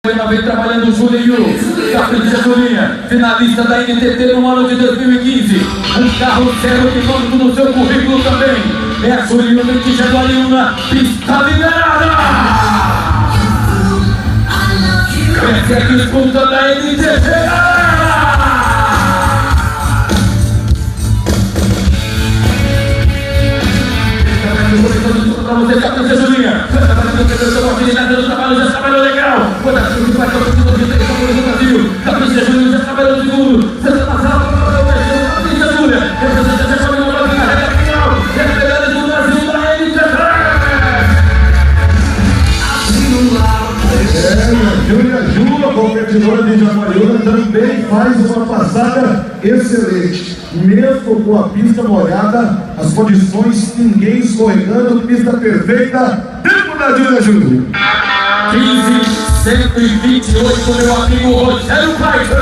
Vem trabalhando o Julinho, Capricha Julinha, finalista da NTT no ano de 2015. Um carro zero quilômetro no seu currículo também. É a Julinho de Jaguariúna, pista liberada! Cresce a disputa da NTT! Pra você, Capricha Julinha, já trabalhou legal. Quando a gente vai para o Brasil, Capricha Julinha já trabalhou segundo. Você está passando, Capricha Julinha, representa já trabalhou na reta final. É a pegada do Brasil da NTT. Júlia, competidora de Jaguariúna, também faz uma passada excelente. Mesmo com a pista molhada, as condições, ninguém escorregando, pista perfeita. Tempo da Júlia. 15:128, meu amigo Rogério Paiva.